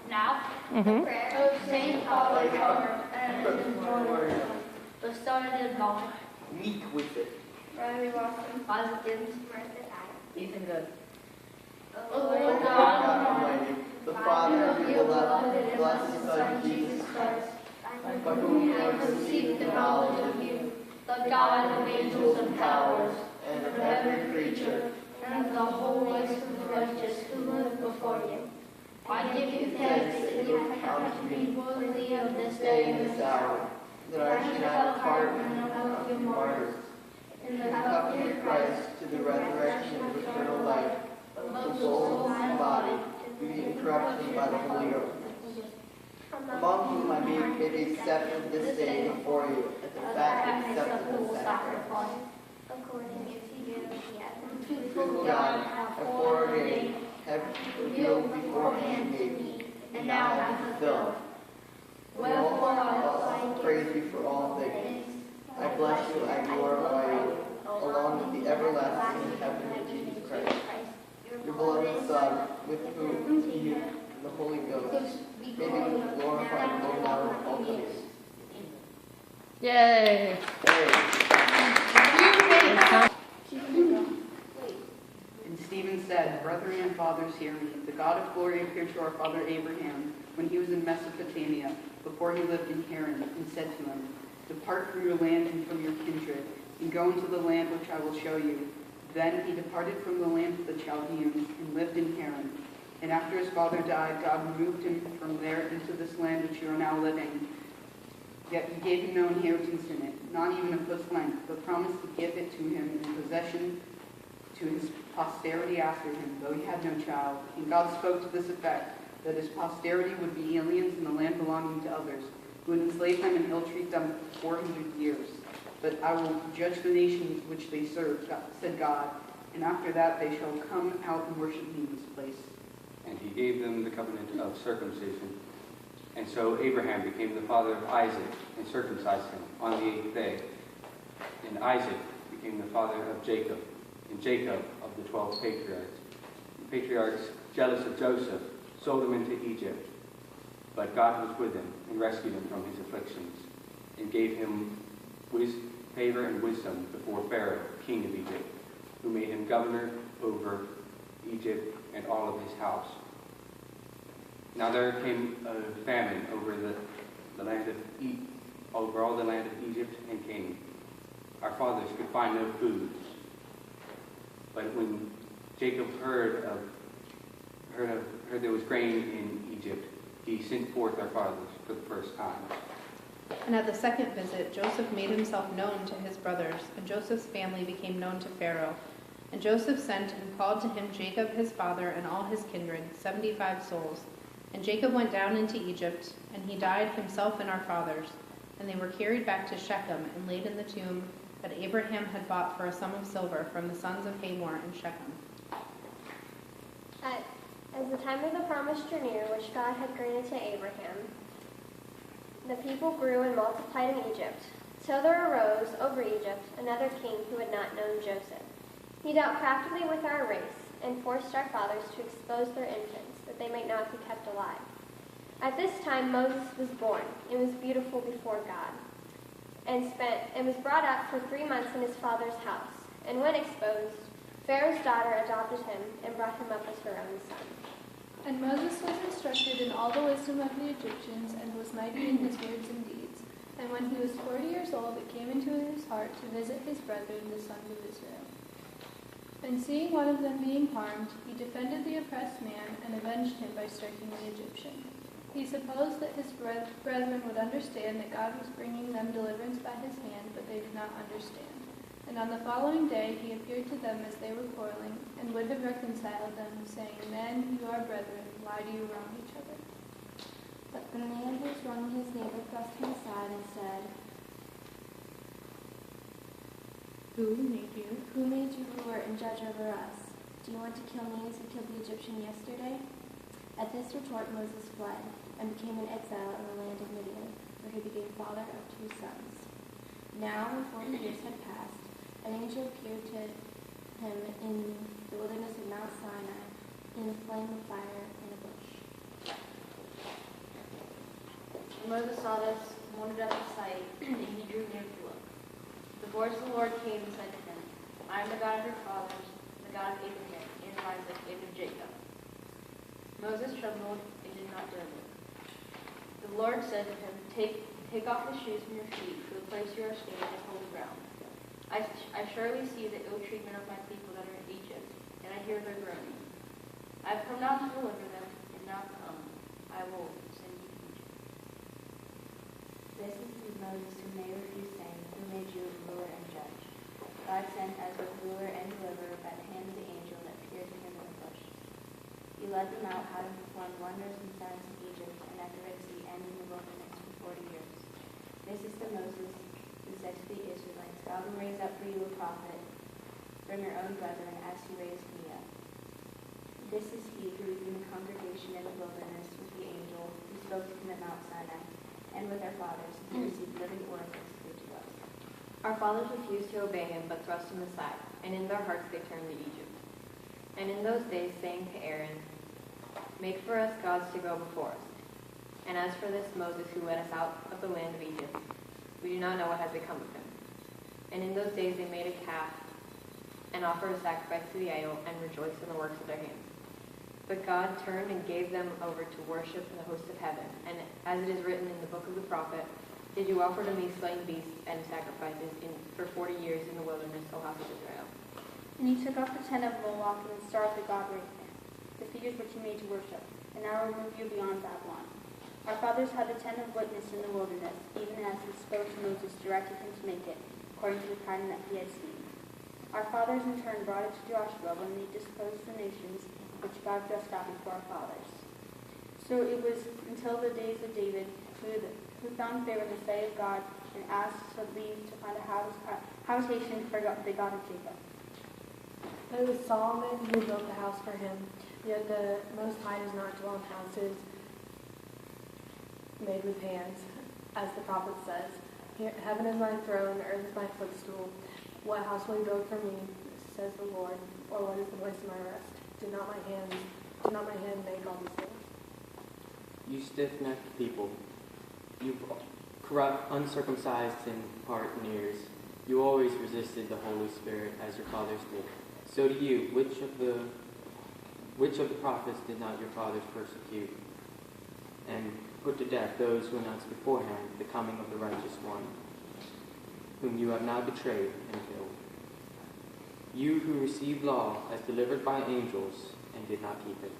Now, the prayer of St. Polycarp and the started God. Meek with it. Riley Watson, Positives, Ethan Good. O Lord God Almighty, the Father of the beloved, blessed Son, Jesus Christ, by whom we have received the knowledge of you, the God of angels and powers, and of every creature, and of the whole race of the righteous who live before you. I give you thanks that you have counted me worthy of this day and this hour, that I should have part in the work of your martyrs, in the the cup of Christ to the resurrection of eternal life, of soul and body, to the incorruption by the Holy Ghost. Among whom I may be accepted this day before you at the fat and acceptable sacrifice. according to you, Truthful God, have foreordained, have revealed beforehand to me, and now have fulfilled. Wherefore I also praise you for all things. I bless you, I glorify you, along with the everlasting heaven of Jesus Christ, your beloved Son, with whom you and the Holy Ghost may be glorified both now and always. Yay! And Stephen said, Brethren and fathers, hear me. The God of glory appeared to our father Abraham when he was in Mesopotamia, before he lived in Haran, and said to him, Depart from your land and from your kindred, and go into the land which I will show you. Then he departed from the land of the Chaldeans, and lived in Haran. And after his father died, God removed him from there into this land which you are now living. Yet he gave him no inheritance in it, not even a foot's length, but promised to give it to him in possession to his posterity after him, though he had no child. And God spoke to this effect, that his posterity would be aliens in the land belonging to others, who would enslave them and ill-treat them for 400 years. But I will judge the nations which they serve, said God, and after that they shall come out and worship me in this place. And he gave them the covenant of circumcision. And so Abraham became the father of Isaac, and circumcised him on the 8th day. And Isaac became the father of Jacob, and Jacob of the 12 patriarchs. The patriarchs, jealous of Joseph, sold him into Egypt. But God was with him and rescued him from his afflictions, and gave him favor and wisdom before Pharaoh, king of Egypt, who made him governor over Egypt and all of his house. Now there came a famine over the land of over all the land of Egypt and Canaan. Our fathers could find no food. But when Jacob heard there was grain in Egypt, he sent forth our fathers for the first time. And at the second visit, Joseph made himself known to his brothers, and Joseph's family became known to Pharaoh. And Joseph sent and called to him Jacob his father and all his kindred, 75 souls. And Jacob went down into Egypt, and he died himself and our fathers. And they were carried back to Shechem and laid in the tomb that Abraham had bought for a sum of silver from the sons of Hamor in Shechem. As the time of the promise drew near, which God had granted to Abraham, the people grew and multiplied in Egypt. So there arose over Egypt another king who had not known Joseph. He dealt craftily with our race and forced our fathers to expose their infants, that they might not be kept alive. At this time Moses was born and was beautiful before God, and was brought up for 3 months in his father's house. And when exposed, Pharaoh's daughter adopted him and brought him up as her own son. And Moses was instructed in all the wisdom of the Egyptians, and was mighty in his words and deeds. And when he was 40 years old, it came into his heart to visit his brethren, the sons of Israel. And seeing one of them being harmed, he defended the oppressed man, and avenged him by striking the Egyptian. He supposed that his brethren would understand that God was bringing them deliverance by his hand, but they did not understand. And on the following day he appeared to them as they were quarreling, and would have reconciled them, saying, Men, you are brethren, why do you wrong each other? But the man who was wronging his neighbor thrust him aside and said, Who made you? Who made you ruler and judge over us? Do you want to kill me as you killed the Egyptian yesterday? At this retort Moses fled, and became an exile in the land of Midian, where he became father of 2 sons. Now, when 40 years had passed, an angel appeared to him in the wilderness of Mount Sinai, in a flame of fire and a Moses saw this, wondered at the sight, and he drew near to look. The voice of the Lord came and said to him, I am the God of your fathers, the God of Abraham, and of Isaac, and of Jacob. Moses trembled and did not dare look. The Lord said to him, Take off the shoes from your feet, for the place you are standing is holy ground. I surely see the ill treatment of my people that are in Egypt, and I hear their groaning. I have come down to deliver them, and now come, I will send you to Egypt. This is Moses whom they refused, saying, Who made you ruler and judge? God sent as both ruler and deliverer by the hand of the angel that appeared to him in the bush. He led them out, having performed wonders and signs in Egypt and at the Red Sea and in the wilderness for 40 years. This is the Moses who said to the Israelites, God will raise up for you a prophet from your own brethren as he raised me up. This is he who was in the congregation in the wilderness with the angel who spoke to him at Mount Sinai, and with our fathers, who received living oracles given to us. Our fathers refused to obey him, but thrust him aside, and in their hearts they turned to Egypt. And in those days, saying to Aaron, Make for us gods to go before us. And as for this Moses who led us out of the land of Egypt, we do not know what has become of him. And in those days they made a calf, and offered a sacrifice to the idol, and rejoiced in the works of their hands. But God turned and gave them over to worship the host of heaven. And as it is written in the book of the prophet, Did you offer to me slain beasts and sacrifices for 40 years in the wilderness, O house of Israel? And you took off the tent of Moloch and the star of the god Rephan, the figures which you made to worship, and now remove you beyond Babylon. Our fathers had the tent of witness in the wilderness, even as he spoke to Moses, directed him to make it, according to the pattern that he had seen. Our fathers in turn brought it to Joshua when they disposed the nations which God thrust out before our fathers. So it was until the days of David, who found favor in the sight of God and asked to leave to find a habitation for the God of Jacob. It was Solomon who built the house for him, yet the Most High does not dwell in houses made with hands, as the prophet says. Heaven is my throne, earth is my footstool. What house will you build for me, says the Lord, or what is the place of my rest? Did not my hand make all these things? You stiff-necked people, you corrupt, uncircumcised in heart and ears, you always resisted the Holy Spirit as your fathers did. So do you. Which of the prophets did not your fathers persecute and put to death those who announced beforehand the coming of the righteous one, whom you have now betrayed and killed? You who received law as delivered by angels and did not keep it.